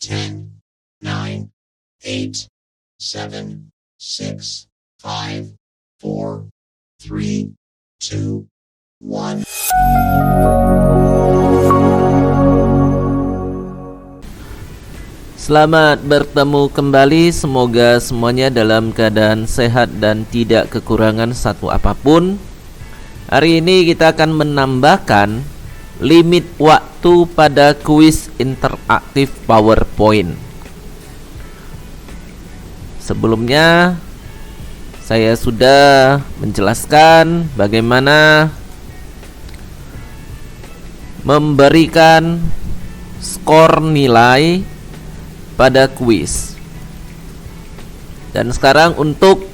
10, 9, 8, 7, 6, 5, 4, 3, 2, 1. Selamat bertemu kembali. Semoga semuanya dalam keadaan sehat dan tidak kekurangan satu apapun. Hari ini kita akan menambahkan limit waktu pada kuis interaktif PowerPoint. Sebelumnya saya sudah menjelaskan bagaimana memberikan skor nilai pada kuis. Dan sekarang untuk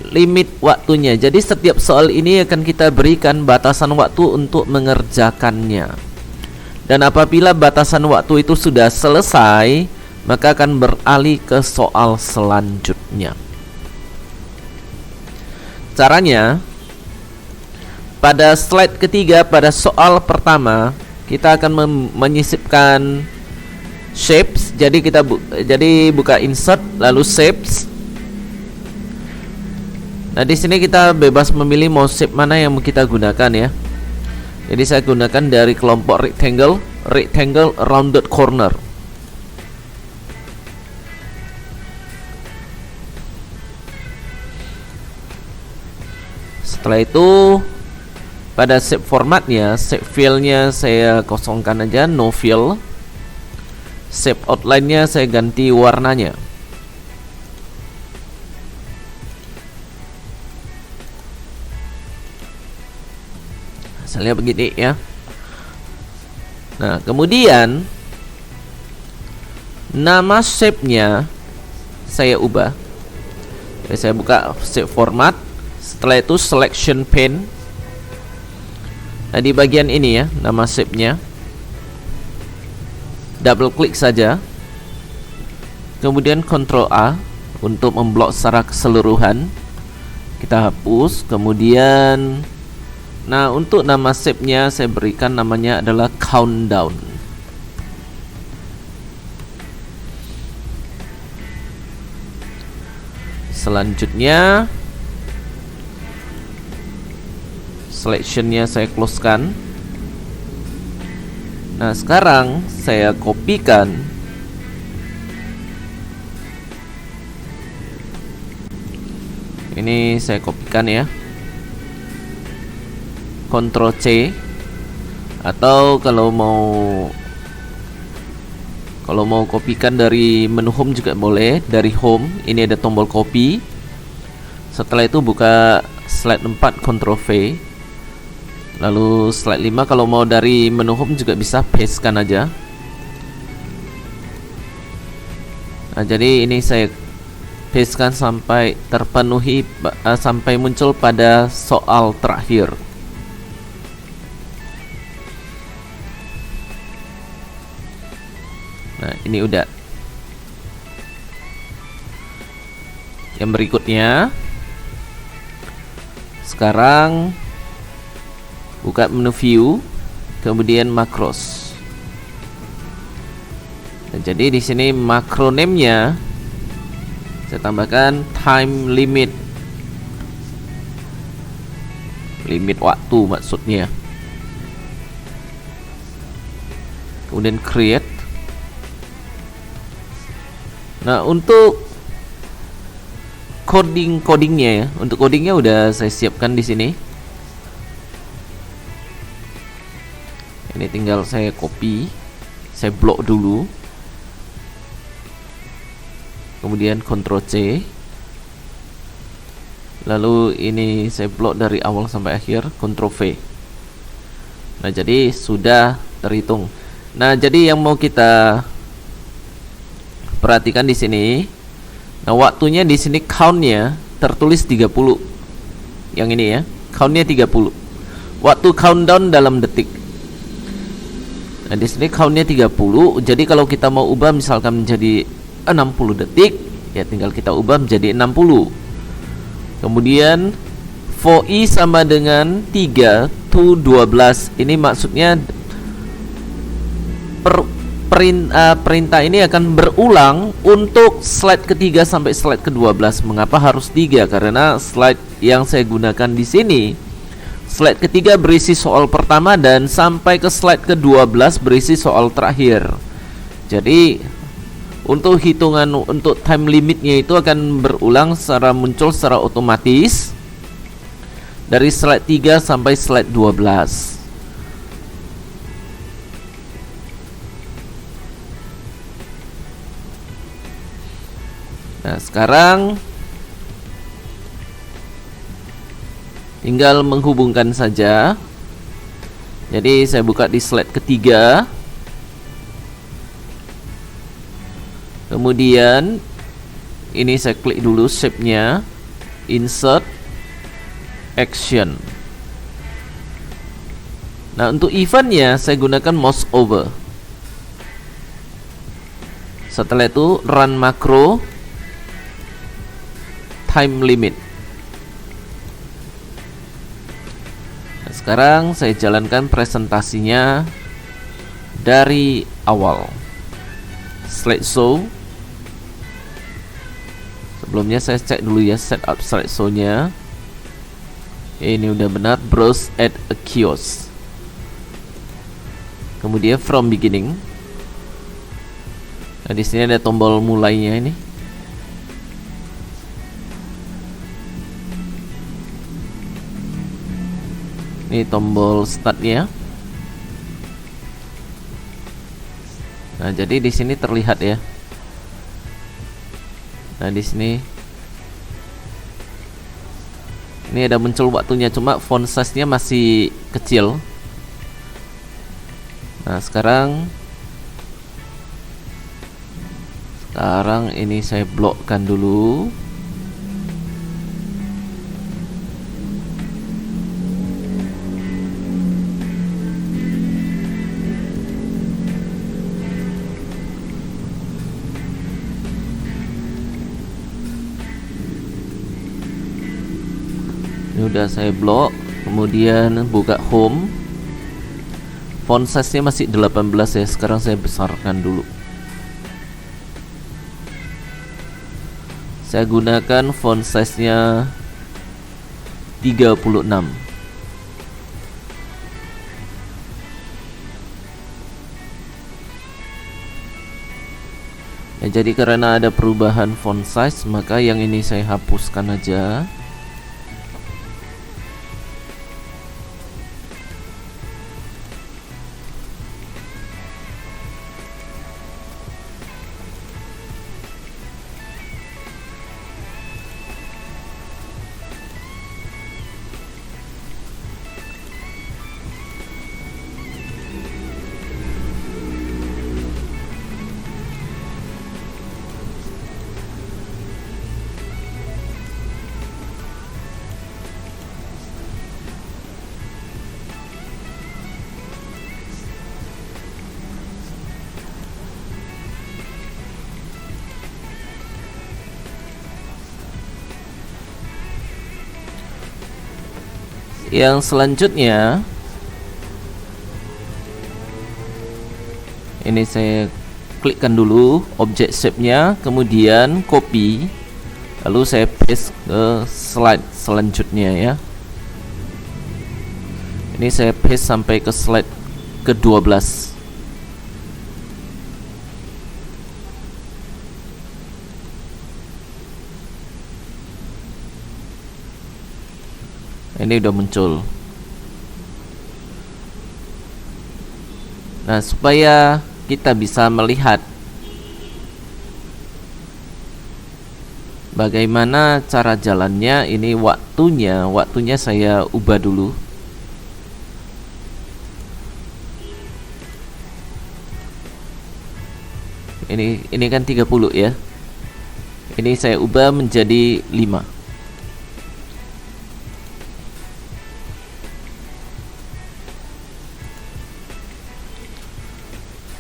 limit waktunya. Jadi setiap soal ini akan kita berikan batasan waktu untuk mengerjakannya. Dan apabila batasan waktu itu sudah selesai, maka akan beralih ke soal selanjutnya. Caranya, pada slide ketiga pada soal pertama, kita akan menyisipkan shapes. Jadi kita buka insert lalu shapes. Nah, di sini kita bebas memilih mau shape mana yang mau kita gunakan ya. Jadi saya gunakan dari kelompok rectangle rounded corner. Setelah itu pada shape formatnya, shape fill-nya saya kosongkan aja, no fill. Shape outline-nya saya ganti warnanya. Hasilnya begini ya. Nah, kemudian nama shape-nya saya ubah. Jadi saya buka shape format. Setelah itu selection pane. Nah, di bagian ini ya, nama shape-nya. Double klik saja. Kemudian Ctrl A untuk memblok secara keseluruhan. Kita hapus. Kemudian, nah, untuk nama shape-nya saya berikan namanya adalah countdown. Selanjutnya selection-nya saya close-kan. Nah, sekarang saya kopikan ini, saya kopikan ya, Ctrl C, atau kalau mau kopikan dari menu home juga boleh. Dari home ini ada tombol copy. Setelah itu buka slide 4 Ctrl V. Lalu slide 5 kalau mau dari menu home juga bisa pastekan aja. Nah, jadi ini saya pastekan sampai terpenuhi, sampai muncul pada soal terakhir. Nah, ini udah. Yang berikutnya, sekarang buka menu view, kemudian macros. Dan jadi di sini makro name-nya saya tambahkan time limit. Limit waktu maksudnya. Kemudian create. Nah, untuk codingnya ya, untuk codingnya udah saya siapkan di sini. Ini tinggal saya copy, saya blok dulu, kemudian Ctrl C, lalu ini saya blok dari awal sampai akhir, Ctrl V. Nah, jadi sudah terhitung. Nah, jadi yang mau kita perhatikan di sini, nah, waktunya di sini count-nya tertulis 30. Yang ini ya, count-nya 30. Waktu countdown dalam detik. Nah, di sini count-nya 30. Jadi kalau kita mau ubah misalkan menjadi 60 detik, ya tinggal kita ubah menjadi 60. Kemudian for i sama dengan 3 to 12. Ini maksudnya perintah ini akan berulang untuk slide ketiga sampai slide ke-12. Mengapa harus 3? Karena slide yang saya gunakan di sini, slide ketiga berisi soal pertama dan sampai ke slide ke-12 berisi soal terakhir. Jadi untuk hitungan untuk time limitnya itu akan berulang muncul secara otomatis dari slide 3 sampai slide 12. Nah, sekarang tinggal menghubungkan saja. Jadi saya buka di slide ketiga. Kemudian ini saya klik dulu shape-nya, insert, action. Nah, untuk event-nya saya gunakan mouse over. Setelah itu run makro time limit. Nah, sekarang saya jalankan presentasinya dari awal. Slideshow. Sebelumnya saya cek dulu ya setup slideshow-nya. Ini udah benar. Browse at a kiosk. Kemudian from beginning. Nah, di sini ada tombol mulainya ini. Ini tombol startnya. Nah, jadi di sini terlihat ya. Nah, di sini ini ada muncul waktunya, cuma font size-nya masih kecil. Nah, sekarang ini saya blokkan dulu. Ini udah saya blok. Kemudian buka home. Font size-nya masih 18 ya. Sekarang saya besarkan dulu. Saya gunakan font size-nya 36. Ya, jadi karena ada perubahan font size, maka yang ini saya hapuskan aja. Yang selanjutnya ini saya klikkan dulu objek shape-nya, kemudian copy, lalu saya paste ke slide selanjutnya ya. Ini saya paste sampai ke slide ke-12. Ini udah muncul. Nah, supaya kita bisa melihat bagaimana cara jalannya, ini waktunya saya ubah dulu. Ini kan 30 ya. Ini saya ubah menjadi 5.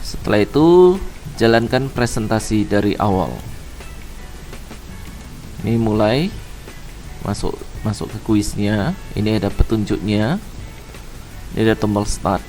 Setelah itu jalankan presentasi dari awal. Ini mulai masuk ke kuisnya. Ini ada petunjuknya. Ini ada tombol start.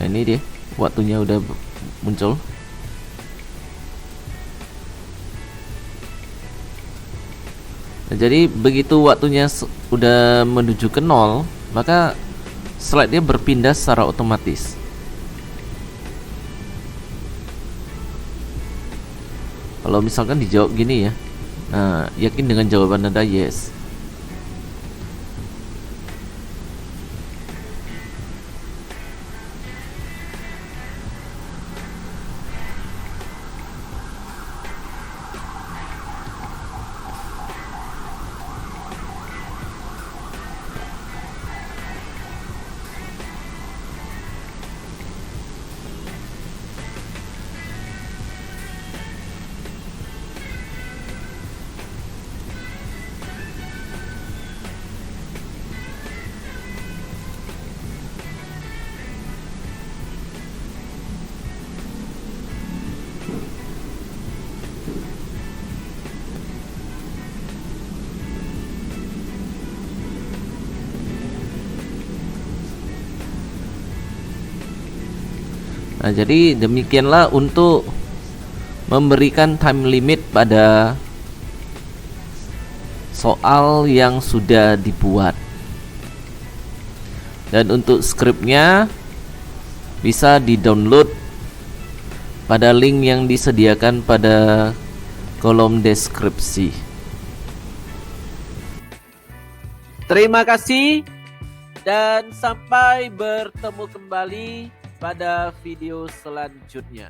Nah, ini dia waktunya udah muncul. Nah, jadi begitu waktunya udah menuju ke 0, maka slide-nya berpindah secara otomatis. Kalau misalkan dijawab gini ya, nah yakin dengan jawaban Anda yes. Nah, jadi demikianlah untuk memberikan time limit pada soal yang sudah dibuat. Dan untuk skripnya bisa di-download pada link yang disediakan pada kolom deskripsi. Terima kasih dan sampai bertemu kembali pada video selanjutnya.